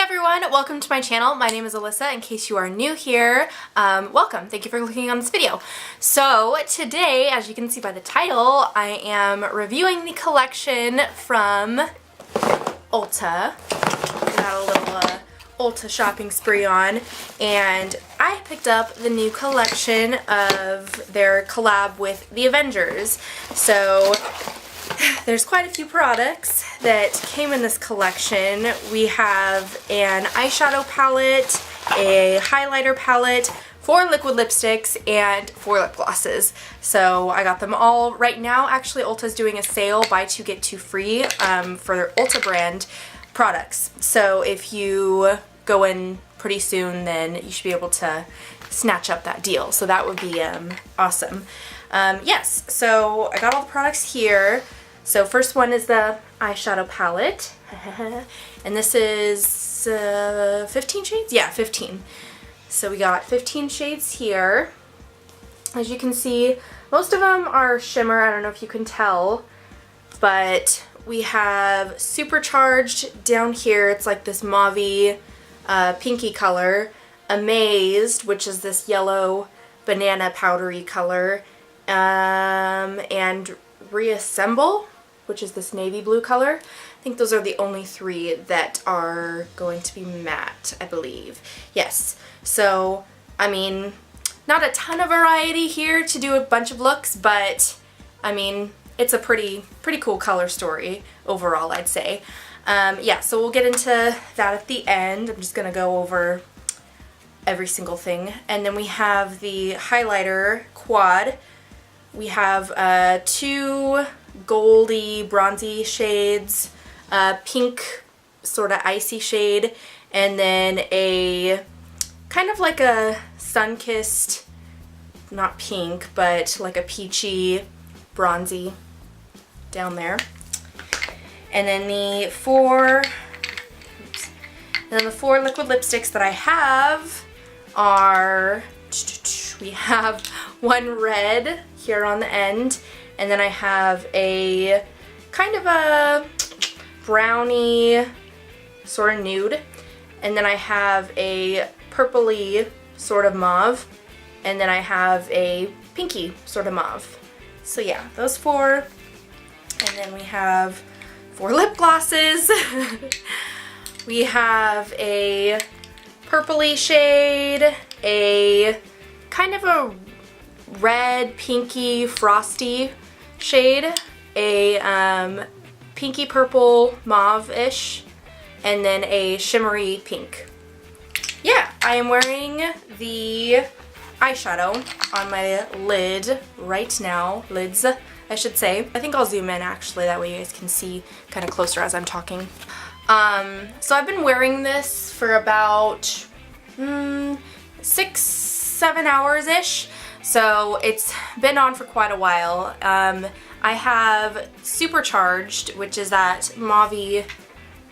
everyone, welcome to my channel. My name is Alyssa. In case you are new here, welcome. Thank you for clicking on this video. So today, as you can see by the title, I am reviewing the collection from Ulta. Got a little Ulta shopping spree on, and I picked up the new collection of their collab with the Avengers. So there's quite a few products that came in this collection. We have an eyeshadow palette, a highlighter palette, 4 liquid lipsticks, and 4 lip glosses. So I got them all right now. Actually, Ulta's doing a sale, buy 2 get 2 free for their Ulta brand products. So if you go in pretty soon, then you should be able to snatch up that deal. So that would be awesome. Yes, so I got all the products here. So first one is the eyeshadow palette, and this is 15 shades? Yeah, 15. So we got 15 shades here. As you can see, most of them are shimmer. I don't know if you can tell, but we have Supercharged down here. It's like this mauve-y, pinky color. Amazed, which is this yellow banana powdery color, and Reassemble, which is this navy blue color. I think those are the only 3 that are going to be matte, I believe. Yes, so, I mean, not a ton of variety here to do a bunch of looks, but, I mean, it's a pretty cool color story overall, I'd say. Yeah, so we'll get into that at the end. I'm just gonna go over every single thing. And then we have the highlighter quad. We have 2 goldy, bronzy shades, pink sort of icy shade, and then a kind of like a sun-kissed, not pink, but like a peachy, bronzy down there. And then the 4 liquid lipsticks that I have are, we have one red here on the end, and then I have a kind of a brownie sort of nude, and then I have a purpley sort of mauve, and then I have a pinky sort of mauve. So yeah, those 4. And then we have 4 lip glosses. We have a purpley shade, a kind of a red, pinky, frosty shade, a pinky purple mauve-ish, and then a shimmery pink. Yeah, I am wearing the eyeshadow on my lid right now. Lids, I should say. I think I'll zoom in actually, that way you guys can see kind of closer as I'm talking. So I've been wearing this for about 6-7 hours-ish. So it's been on for quite a while. I have Supercharged, which is that mauve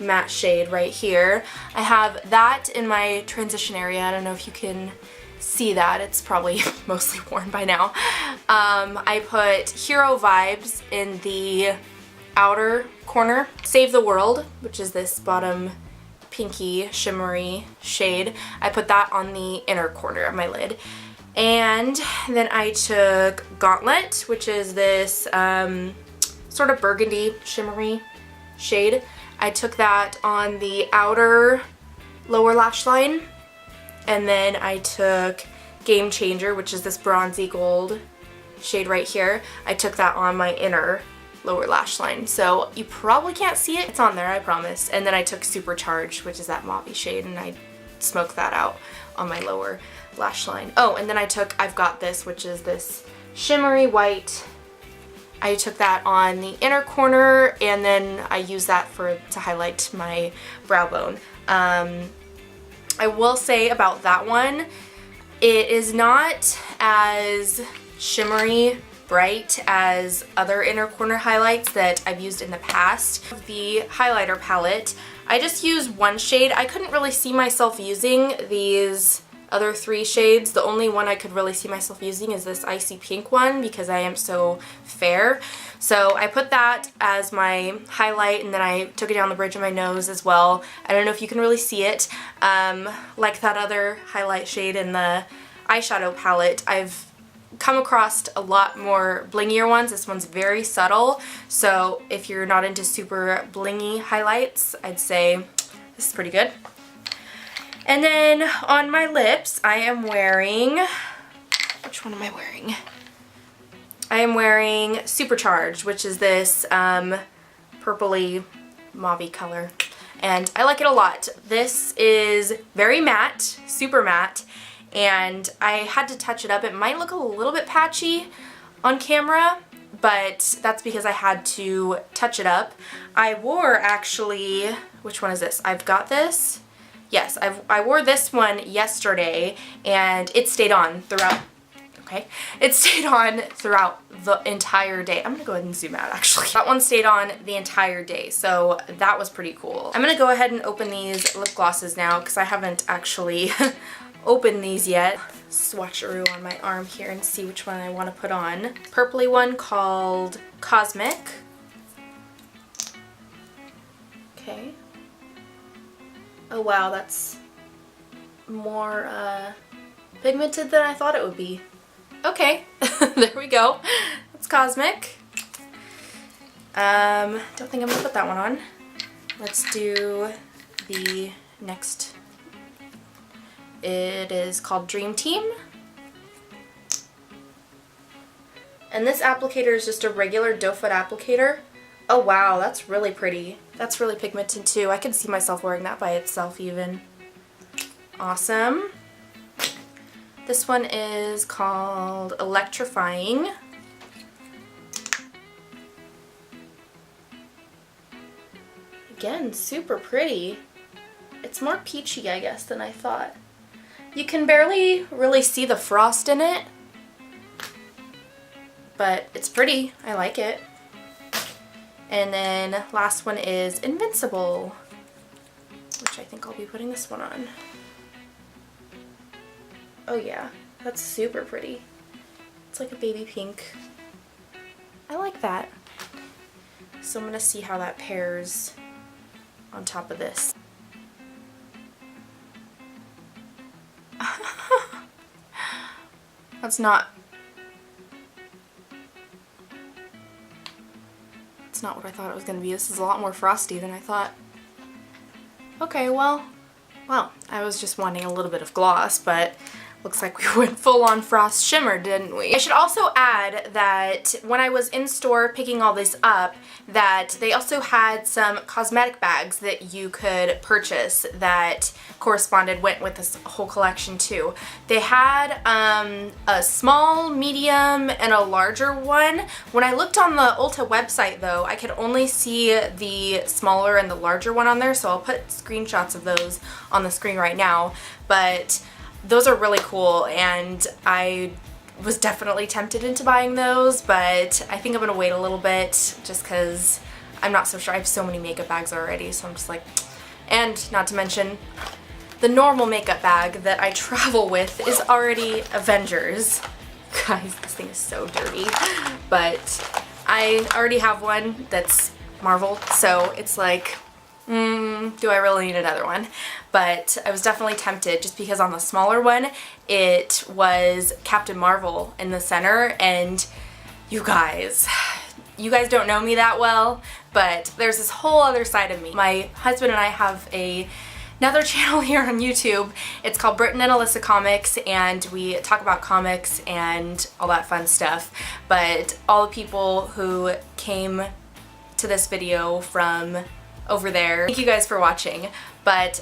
matte shade right here. I have that in my transition area. I don't know if you can see that. It's probably mostly worn by now. I put Hero Vibes in the outer corner. Save the World, which is this bottom pinky shimmery shade. I put that on the inner corner of my lid. And then I took Gauntlet, which is this sort of burgundy shimmery shade. I took that on the outer lower lash line. And then I took Game Changer, which is this bronzy gold shade right here. I took that on my inner lower lash line. So you probably can't see it. It's on there, I promise. And then I took Supercharged, which is that mauve shade, and I smoked that out on my lower lash line. Oh, and then I took I've Got This, which is this shimmery white. I took that on the inner corner, and then I used that to highlight my brow bone. I will say about that one, it is not as shimmery bright as other inner corner highlights that I've used in the past. The highlighter palette, I just used one shade. I couldn't really see myself using these other 3 shades. The only one I could really see myself using is this icy pink one because I am so fair. So I put that as my highlight, and then I took it down the bridge of my nose as well. I don't know if you can really see it. Like that other highlight shade in the eyeshadow palette, I've come across a lot more blingier ones. This one's very subtle, so if you're not into super blingy highlights, I'd say this is pretty good. And then on my lips, I am wearing, which one am I wearing? I am wearing Supercharged, which is this purpley mauve color, and I like it a lot. This is very matte, super matte, and I had to touch it up. It might look a little bit patchy on camera, but that's because I had to touch it up. I wore actually, which one is this? I've got this. Yes, I wore this one yesterday, and it stayed on throughout. Okay, it stayed on throughout the entire day. I'm gonna go ahead and zoom out actually. That one stayed on the entire day, so that was pretty cool. I'm gonna go ahead and open these lip glosses now because I haven't actually opened these yet. Swatcheroo on my arm here and see which one I want to put on. Purpley one called Cosmic. Okay. Oh wow, that's more pigmented than I thought it would be. Okay, there we go. That's Cosmic. Don't think I'm gonna put that one on. Let's do the next. It is called Dream Team. And this applicator is just a regular doe foot applicator. Oh wow, that's really pretty. That's really pigmented too. I can see myself wearing that by itself even. Awesome. This one is called Electrifying. Again, super pretty. It's more peachy, I guess, than I thought. You can barely really see the frost in it, but it's pretty. I like it. And then last one is Invincible, which I think I'll be putting this one on. Oh yeah, that's super pretty. It's like a baby pink. I like that. So I'm gonna see how that pairs on top of this. That's not what I thought it was going to be. This is a lot more frosty than I thought. Okay, well, I was just wanting a little bit of gloss, but looks like we went full on frost shimmer, didn't we? I should also add that when I was in store picking all this up, that they also had some cosmetic bags that you could purchase that went with this whole collection too. They had a small, medium, and a larger one. When I looked on the Ulta website though, I could only see the smaller and the larger one on there, so I'll put screenshots of those on the screen right now. But those are really cool, and I was definitely tempted into buying those, but I think I'm gonna wait a little bit just because I'm not so sure. I have so many makeup bags already, so I'm just like, and not to mention the normal makeup bag that I travel with is already Avengers. Guys, this thing is so dirty, but I already have one that's Marvel, so it's like, do I really need another one? But I was definitely tempted just because on the smaller one it was Captain Marvel in the center, and you guys don't know me that well, but there's this whole other side of me. My husband and I have another channel here on YouTube. It's called Britton and Alyssa Comics, and we talk about comics and all that fun stuff. But all the people who came to this video from over there, thank you guys for watching. But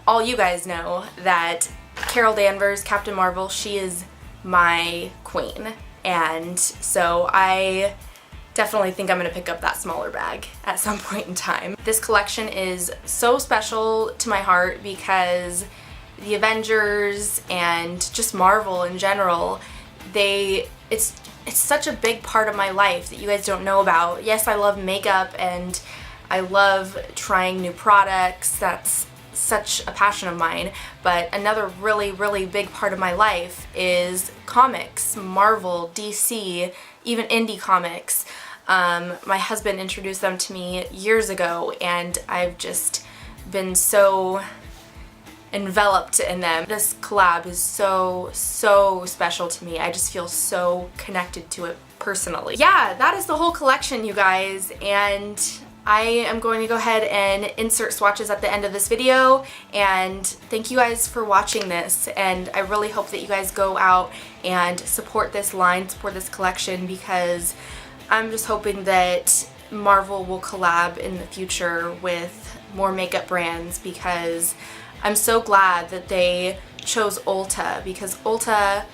all you guys know that Carol Danvers, Captain Marvel, she is my queen, and so I definitely think I'm going to pick up that smaller bag at some point in time. This collection is so special to my heart because the Avengers and just Marvel in general, it's such a big part of my life that you guys don't know about. Yes, I love makeup and I love trying new products. That's such a passion of mine, but another really big part of my life is comics, Marvel, DC, even indie comics. My husband introduced them to me years ago, and I've just been so enveloped in them. This collab is so special to me. I just feel so connected to it personally. Yeah, that is the whole collection, you guys, and I am going to go ahead and insert swatches at the end of this video, and thank you guys for watching this, and I really hope that you guys go out and support this line, support this collection, because I'm just hoping that Marvel will collab in the future with more makeup brands, because I'm so glad that they chose Ulta, because Ulta,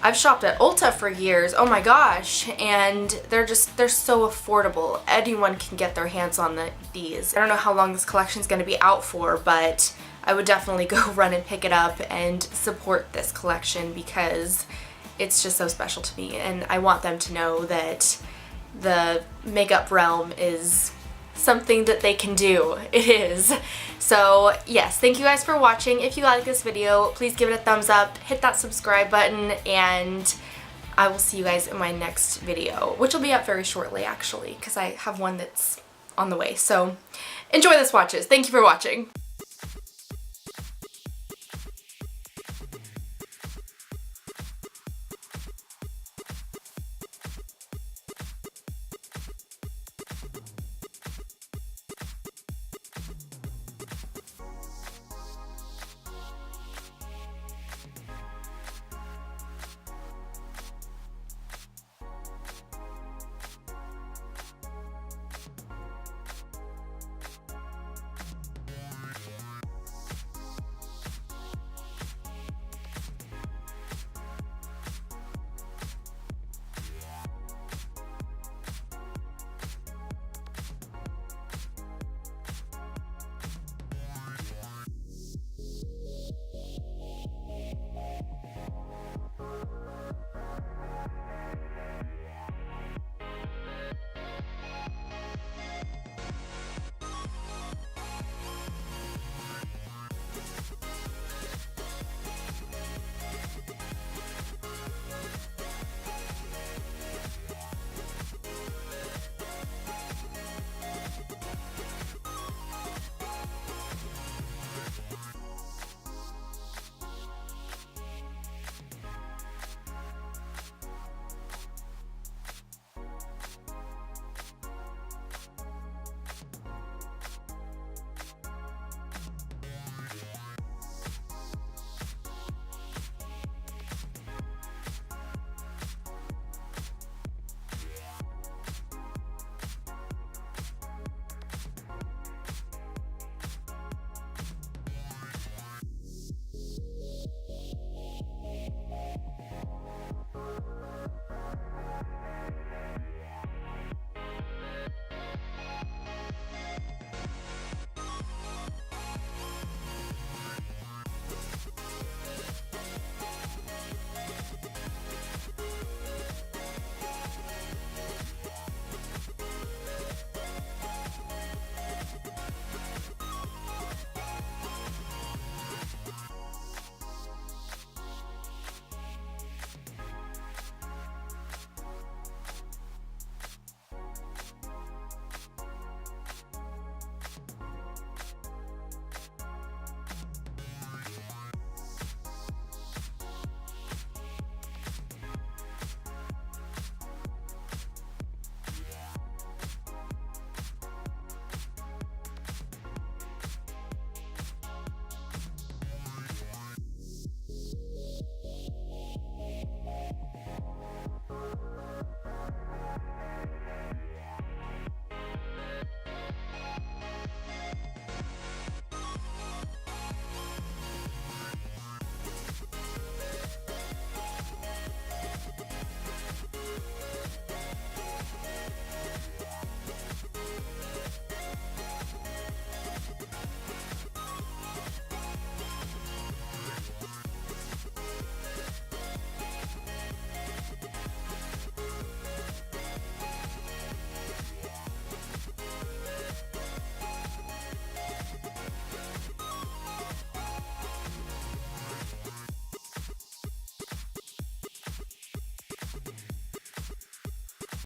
I've shopped at Ulta for years, oh my gosh, and they're so affordable. Anyone can get their hands on these. I don't know how long this collection is going to be out for, but I would definitely go run and pick it up and support this collection, because it's just so special to me, and I want them to know that the makeup realm is something that they can do. It is. So yes, thank you guys for watching. If you like this video, please give it a thumbs up, hit that subscribe button, and I will see you guys in my next video, which will be up very shortly actually, because I have one that's on the way. So enjoy the swatches. Thank you for watching.